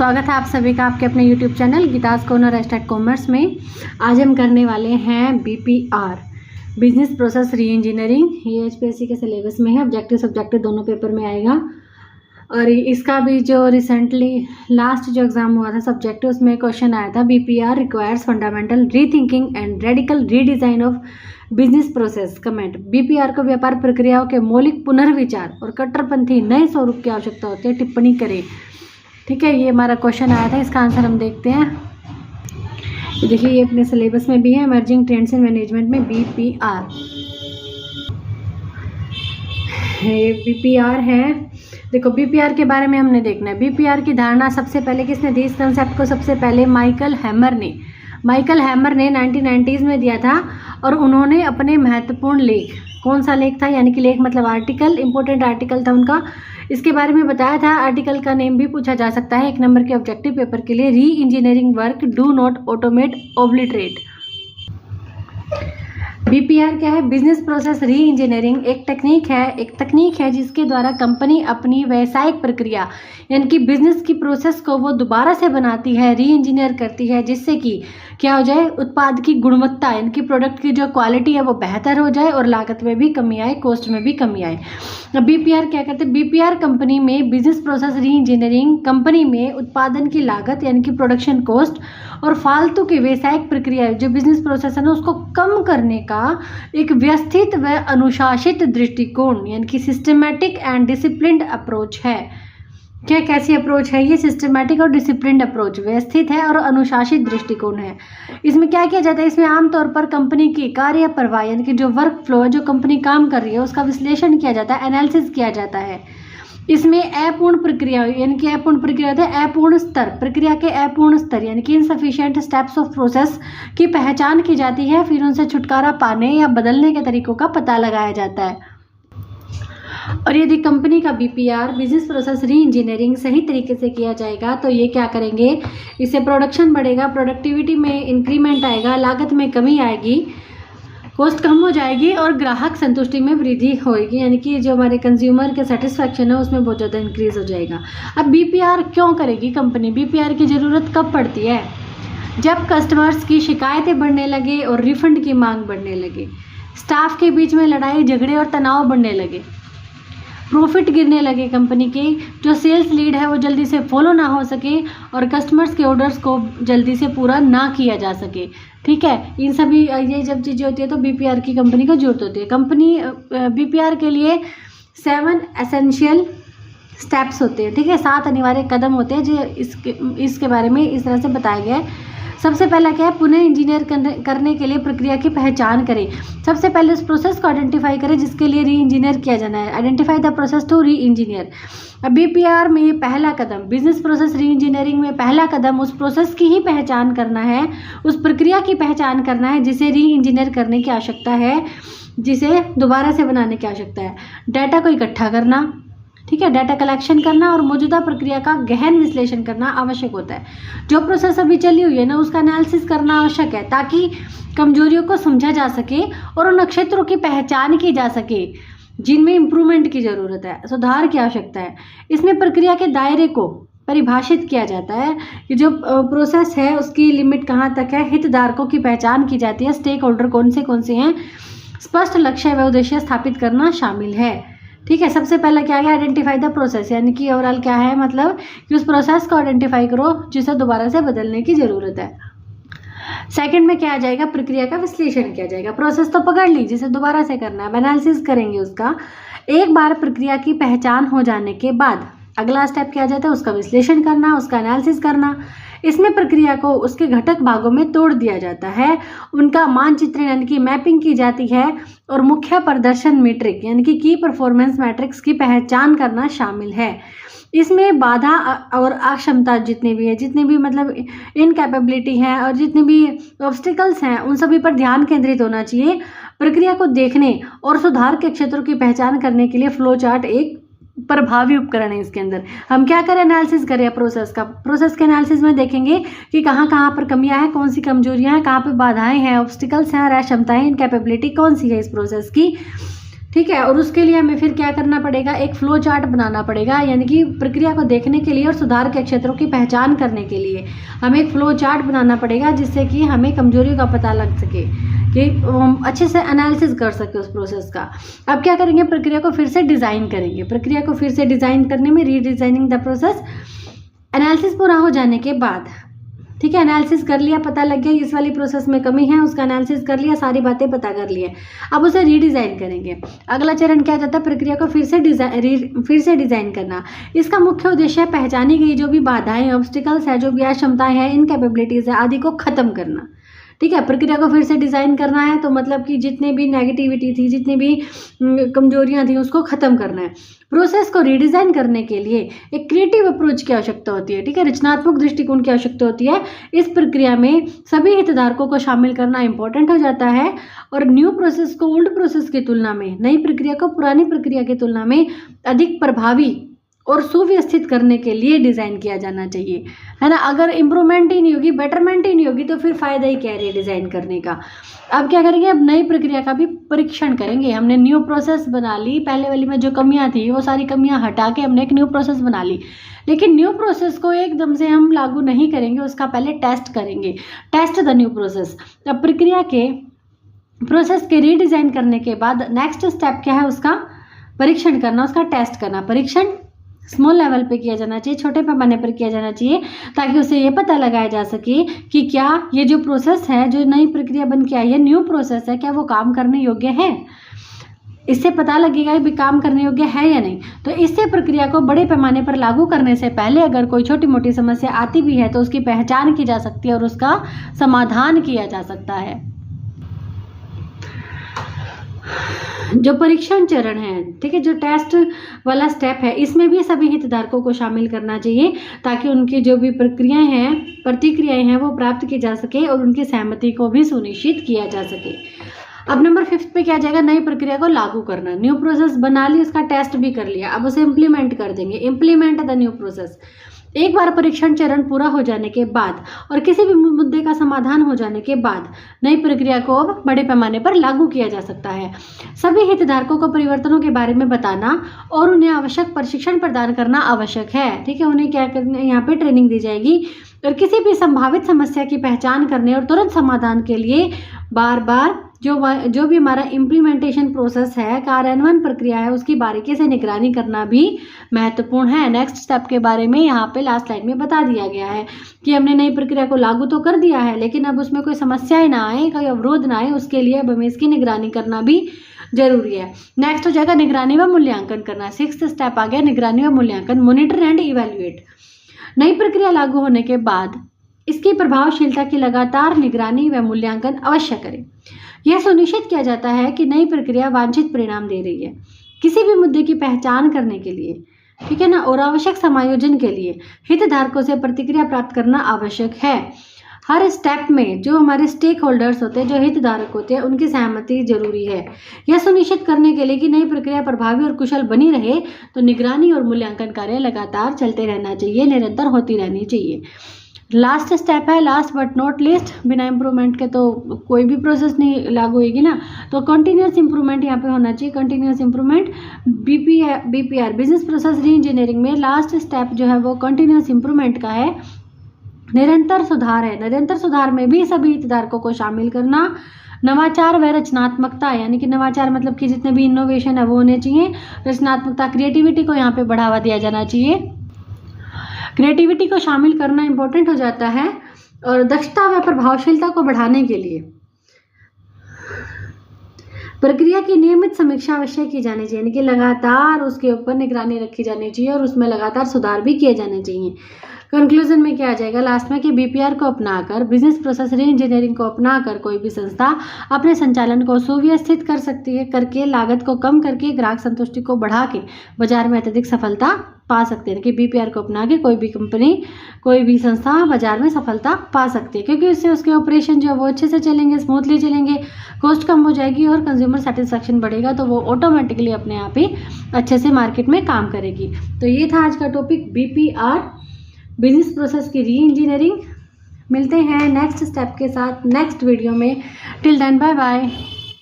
स्वागत है आप सभी का आपके अपने YouTube चैनल गीतास कॉर्नर # कॉमर्स में। आज हम करने वाले हैं BPR business process re engineering. ये HPSC के सिलेबस में है, ऑब्जेक्टिव सब्जेक्टिव दोनों पेपर में आएगा। और इसका भी जो रिसेंटली लास्ट जो एग्ज़ाम हुआ था सब्जेक्टिव, उसमें क्वेश्चन आया था BPR requires fundamental rethinking and radical redesign of business process. Comment: BPR को व्यापार प्रक्रियाओं के मौलिक पुनर्विचार और कट्टरपंथी नए स्वरूप की आवश्यकता होती है, टिप्पणी करें। ठीक है, ये हमारा क्वेश्चन आया था, इसका आंसर हम देखते हैं। ये देखिए, ये अपने सिलेबस में भी है, इमर्जिंग ट्रेंड्स इन मैनेजमेंट में BPR। ये BPR है। देखो, BPR के बारे में हमने देखना है। BPR की धारणा सबसे पहले किसने दी? इस कंसेप्ट को सबसे पहले माइकल हैमर ने 1990s में दिया था। और उन्होंने अपने महत्वपूर्ण लेख, कौन सा लेख था, यानी कि लेख मतलब आर्टिकल, इंपॉर्टेंट आर्टिकल था उनका, इसके बारे में बताया था। आर्टिकल का नेम भी पूछा जा सकता है 1 नंबर के ऑब्जेक्टिव पेपर के लिए। Reengineering work do not automate obliterate. BPR क्या है? बिजनेस प्रोसेस री इंजीनियरिंग एक तकनीक है जिसके द्वारा कंपनी अपनी व्यावसायिक प्रक्रिया यानी कि बिजनेस की प्रोसेस को वो दोबारा से बनाती है, री इंजीनियर करती है, जिससे कि क्या हो जाए, उत्पाद की गुणवत्ता यानी कि प्रोडक्ट की जो क्वालिटी है वो बेहतर हो जाए और लागत में भी कमी आए, कॉस्ट में भी कमी आए। अब BPR क्या करते हैं? BPR कंपनी में business process re engineering company में उत्पादन की लागत यानी कि प्रोडक्शन कॉस्ट और फालतू की व्यावसायिक प्रक्रिया जो बिजनेस प्रोसेस है ना, उसको कम करने का एक व्यवस्थित व अनुशासित दृष्टिकोण यानी कि सिस्टमैटिक एंड डिसिप्लिन्ड अप्रोच है। क्या कैसी अप्रोच है ये? सिस्टमैटिक और डिसिप्लिन्ड अप्रोच, व्यवस्थित है और अनुशासित दृष्टिकोण है। इसमें क्या किया जाता है? इसमें आमतौर पर कंपनी की कार्य प्रवाह यानी कि जो वर्क फ्लो है, जो कंपनी काम कर रही है, उसका विश्लेषण किया जाता है, एनालिसिस किया जाता है। इसमें अपूर्ण प्रक्रिया यानी कि अपूर्ण प्रक्रिया होता है अपूर्ण स्तर, प्रक्रिया के अपूर्ण स्तर यानी कि इनसफिशिएंट स्टेप्स ऑफ प्रोसेस की पहचान की जाती है। फिर उनसे छुटकारा पाने या बदलने के तरीकों का पता लगाया जाता है। और यदि कंपनी का BPR business process re engineering सही तरीके से किया जाएगा तो ये क्या करेंगे, इससे प्रोडक्शन बढ़ेगा, प्रोडक्टिविटी में इंक्रीमेंट आएगा, लागत में कमी आएगी, कॉस्ट कम हो जाएगी और ग्राहक संतुष्टि में वृद्धि होएगी, यानी कि जो हमारे कंज्यूमर के सेटिस्फैक्शन है उसमें बहुत ज़्यादा इंक्रीज हो जाएगा। अब BPR क्यों करेगी कंपनी? BPR की ज़रूरत कब पड़ती है? जब कस्टमर्स की शिकायतें बढ़ने लगे और रिफंड की मांग बढ़ने लगे, स्टाफ के बीच में लड़ाई झगड़े और तनाव बढ़ने लगे, प्रॉफिट गिरने लगे, कंपनी के जो सेल्स लीड है वो जल्दी से फॉलो ना हो सके और कस्टमर्स के ऑर्डर्स को जल्दी से पूरा ना किया जा सके। ठीक है, इन सभी ये जब चीज़ें होती है तो BPR की कंपनी को जरूरत होती है। कंपनी BPR के लिए 7 एसेंशियल स्टेप्स होते हैं। ठीक है, 7 अनिवार्य कदम होते हैं जो इसके बारे में इस तरह से बताया गया है। सबसे पहला क्या है? पुनः इंजीनियर करने के लिए प्रक्रिया की पहचान करें। सबसे पहले उस प्रोसेस को आइडेंटिफाई करें जिसके लिए री इंजीनियर किया जाना है। Identify the process to re engineer. अब BPR में ये पहला कदम, बिजनेस प्रोसेस री इंजीनियरिंग में पहला कदम उस प्रोसेस की ही पहचान करना है, उस प्रक्रिया की पहचान करना है जिसे री इंजीनियर करने की आवश्यकता है, जिसे दोबारा से बनाने की आवश्यकता है। डाटा को इकट्ठा करना, ठीक है, डाटा कलेक्शन करना और मौजूदा प्रक्रिया का गहन विश्लेषण करना आवश्यक होता है। जो प्रोसेस अभी चली हुई है ना, उसका एनालिसिस करना आवश्यक है ताकि कमजोरियों को समझा जा सके और उन क्षेत्रों की पहचान की जा सके जिनमें इम्प्रूवमेंट की ज़रूरत है, सुधार की आवश्यकता है। इसमें प्रक्रिया के दायरे को परिभाषित किया जाता है कि जो प्रोसेस है उसकी लिमिट कहाँ तक है, हितधारकों की पहचान की जाती है, स्टेक होल्डर कौन से हैं, स्पष्ट लक्ष्य व उद्देश्य स्थापित करना शामिल है। ठीक है, सबसे पहला क्या है? आइडेंटिफाई द प्रोसेस, यानी कि ओवरऑल क्या है, मतलब कि उस प्रोसेस को आइडेंटिफाई करो जिसे दोबारा से बदलने की ज़रूरत है। सेकंड में क्या आ जाएगा? प्रक्रिया का विश्लेषण किया जाएगा। प्रोसेस तो पकड़ ली, जिसे दोबारा से करना है, एनालिसिस करेंगे उसका। एक बार प्रक्रिया की पहचान हो जाने के बाद अगला स्टेप क्या आ जाता है? उसका विश्लेषण करना, उसका एनालिसिस करना। इसमें प्रक्रिया को उसके घटक भागों में तोड़ दिया जाता है, उनका मानचित्रण यानी कि मैपिंग की जाती है और मुख्य प्रदर्शन मीट्रिक यानी कि की परफॉर्मेंस मैट्रिक्स की पहचान करना शामिल है। इसमें बाधा और अक्षमता जितनी भी मतलब इनकैपेबिलिटी है और जितने भी ऑब्स्टिकल्स हैं, उन सभी पर ध्यान केंद्रित होना चाहिए। प्रक्रिया को देखने और सुधार के क्षेत्रों की पहचान करने के लिए फ्लो चार्ट एक प्रभावी उपकरण है। इसके अंदर हम क्या करें? एनालिसिस करें प्रोसेस का। प्रोसेस के एनालिसिस में देखेंगे कि कहाँ पर कमियां हैं, कौन सी कमजोरियां हैं, कहाँ पे बाधाएं हैं, ऑब्स्टिकल्स हैं और अक्षमताएं, इनकैपेबिलिटी कौन सी है इस प्रोसेस की। ठीक है। और उसके लिए हमें फिर क्या करना पड़ेगा, एक फ्लो चार्ट बनाना पड़ेगा, यानी कि प्रक्रिया को देखने के लिए और सुधार के क्षेत्रों की पहचान करने के लिए हमें एक फ्लो चार्ट बनाना पड़ेगा, जिससे कि हमें कमजोरियों का पता लग सके, कि हम अच्छे से एनालिसिस कर सके उस प्रोसेस का। अब क्या करेंगे, प्रक्रिया को फिर से डिज़ाइन करेंगे। प्रक्रिया को फिर से डिज़ाइन करने में रीडिज़ाइनिंग द प्रोसेस, एनालिसिस पूरा हो जाने के बाद, ठीक है, एनालिसिस कर लिया, पता लग गया इस वाली प्रोसेस में कमी है, उसका एनालिसिस कर लिया, सारी बातें पता कर लिए, अब उसे रीडिज़ाइन करेंगे। अगला चरण क्या जाता है, प्रक्रिया को फिर से डिज़ाइन करना। इसका मुख्य उद्देश्य है पहचानी गई जो भी बाधाएं, ऑब्स्टिकल्स है, जो भी अक्षमताएं हैं, इनकैपेबिलिटीज़ है आदि को ख़त्म करना। ठीक है, प्रक्रिया को फिर से डिज़ाइन करना है, तो मतलब कि जितने भी नेगेटिविटी थी, जितनी भी कमजोरियां थी, उसको ख़त्म करना है। प्रोसेस को रीडिज़ाइन करने के लिए एक क्रिएटिव अप्रोच की आवश्यकता होती है, ठीक है, रचनात्मक दृष्टिकोण की आवश्यकता होती है। इस प्रक्रिया में सभी हितधारकों को शामिल करना इंपॉर्टेंट हो जाता है, और न्यू प्रोसेस को ओल्ड प्रोसेस की तुलना में, नई प्रक्रिया को पुरानी प्रक्रिया की तुलना में अधिक प्रभावी और सुव्यवस्थित करने के लिए डिज़ाइन किया जाना चाहिए, है ना। अगर इम्प्रूवमेंट ही नहीं होगी, बेटरमेंट ही नहीं होगी, तो फिर फ़ायदा ही क्या है डिज़ाइन करने का। अब क्या करेंगे, अब नई प्रक्रिया का भी परीक्षण करेंगे। हमने न्यू प्रोसेस बना ली, पहले वाली में जो कमियां थी वो सारी कमियां हटा के हमने एक न्यू प्रोसेस बना ली, लेकिन न्यू प्रोसेस को एकदम से हम लागू नहीं करेंगे, उसका पहले टेस्ट करेंगे, टेस्ट द न्यू प्रोसेस। अब प्रक्रिया के प्रोसेस के रीडिज़ाइन करने के बाद नेक्स्ट स्टेप क्या है, उसका परीक्षण करना, उसका टेस्ट करना। परीक्षण स्मॉल लेवल पे किया जाना चाहिए, छोटे पैमाने पर किया जाना चाहिए, ताकि उसे ये पता लगाया जा सके कि क्या ये जो प्रोसेस है, जो नई प्रक्रिया बन के आई है, न्यू प्रोसेस है, क्या वो काम करने योग्य है। इससे पता लगेगा कि काम करने योग्य है या नहीं। तो इससे प्रक्रिया को बड़े पैमाने पर लागू करने से पहले अगर कोई छोटी मोटी समस्या आती भी है तो उसकी पहचान की जा सकती है और उसका समाधान किया जा सकता है। जो परीक्षण चरण है, ठीक है, जो टेस्ट वाला स्टेप है, इसमें भी सभी हितधारकों को शामिल करना चाहिए, ताकि उनकी जो भी प्रक्रियाएं हैं, प्रतिक्रियाएं हैं, वो प्राप्त की जा सके और उनकी सहमति को भी सुनिश्चित किया जा सके। अब नंबर 5 पे क्या जाएगा, नई प्रक्रिया को लागू करना। न्यू प्रोसेस बना ली, उसका टेस्ट भी कर लिया, अब उसे इम्प्लीमेंट कर देंगे। Implement the new process. एक बार परीक्षण चरण पूरा हो जाने के बाद और किसी भी मुद्दे का समाधान हो जाने के बाद नई प्रक्रिया को अब बड़े पैमाने पर लागू किया जा सकता है। सभी हितधारकों को परिवर्तनों के बारे में बताना और उन्हें आवश्यक प्रशिक्षण प्रदान करना आवश्यक है, ठीक है। उन्हें क्या करना, यहाँ पे ट्रेनिंग दी जाएगी और किसी भी संभावित समस्या की पहचान करने और तुरंत समाधान के लिए बार बार जो भी हमारा इम्प्लीमेंटेशन प्रोसेस है, कार्यान्वयन प्रक्रिया है, उसकी बारीकी से निगरानी करना भी महत्वपूर्ण है। नेक्स्ट स्टेप के बारे में यहाँ पे लास्ट लाइन में बता दिया गया है कि हमने नई प्रक्रिया को लागू तो कर दिया है, लेकिन अब उसमें कोई समस्याएं ना आए, कोई अवरोध ना आए, उसके लिए अब हमें इसकी निगरानी करना भी जरूरी है। नेक्स्ट हो जाएगा निगरानी व मूल्यांकन करना। 6th स्टेप आ गया निगरानी व मूल्यांकन, मॉनिटर एंड इवैल्यूएट। नई प्रक्रिया लागू होने के बाद इसकी प्रभावशीलता की लगातार निगरानी व मूल्यांकन अवश्य करें। यह सुनिश्चित किया जाता है कि नई प्रक्रिया वांछित परिणाम दे रही है। किसी भी मुद्दे की पहचान करने के लिए, ठीक है ना, और आवश्यक समायोजन के लिए हितधारकों से प्रतिक्रिया प्राप्त करना आवश्यक है। हर स्टेप में जो हमारे स्टेक होल्डर्स होते हैं, जो हितधारक होते हैं, उनकी सहमति जरूरी है। यह सुनिश्चित करने के लिए कि नई प्रक्रिया प्रभावी और कुशल बनी रहे, तो निगरानी और मूल्यांकन कार्य लगातार चलते रहना चाहिए, निरंतर होती रहनी चाहिए। लास्ट स्टेप है, लास्ट बट नॉट लीस्ट, बिना इम्प्रूवमेंट के तो कोई भी प्रोसेस नहीं लागू होगी ना, तो कंटिन्यूस इम्प्रूवमेंट यहाँ पे होना चाहिए। Continuous improvement BPR business process re engineering में लास्ट स्टेप जो है वो कंटिन्यूस इम्प्रूवमेंट का है, निरंतर सुधार है। निरंतर सुधार में भी सभी हितधारकों को शामिल करना। नवाचार व रचनात्मकता, यानी कि नवाचार मतलब कि जितने भी इनोवेशन है वो होने चाहिए। रचनात्मकता, क्रिएटिविटी को यहाँ पे बढ़ावा दिया जाना चाहिए। क्रिएटिविटी को शामिल करना इंपॉर्टेंट हो जाता है। और दक्षता व प्रभावशीलता को बढ़ाने के लिए प्रक्रिया की नियमित समीक्षा अवश्य की जानी चाहिए, यानी कि लगातार उसके ऊपर निगरानी रखी जानी चाहिए और उसमें लगातार सुधार भी किए जाने चाहिए। कंक्लूजन में क्या आ जाएगा लास्ट में कि बीपीआर को अपनाकर, बिजनेस प्रोसेस री इंजीनियरिंग को अपनाकर कोई भी संस्था अपने संचालन को सुव्यवस्थित कर सकती है, करके लागत को कम करके ग्राहक संतुष्टि को बढ़ा के बाजार में अत्यधिक सफलता पा सकते हैं। कि बीपीआर को अपना के कोई भी कंपनी, कोई भी संस्था बाजार में सफलता पा सकती है, क्योंकि उससे उसके ऑपरेशन जो है वो अच्छे से चलेंगे, स्मूथली चलेंगे, कॉस्ट कम हो जाएगी और कंज्यूमर सेटिस्फैक्शन बढ़ेगा, तो वो ऑटोमेटिकली अपने आप ही अच्छे से मार्केट में काम करेगी। तो ये था आज का टॉपिक, बीपीआर बिजनेस प्रोसेस की री इंजीनियरिंग। मिलते हैं नेक्स्ट स्टेप के साथ नेक्स्ट वीडियो में। Till then bye bye.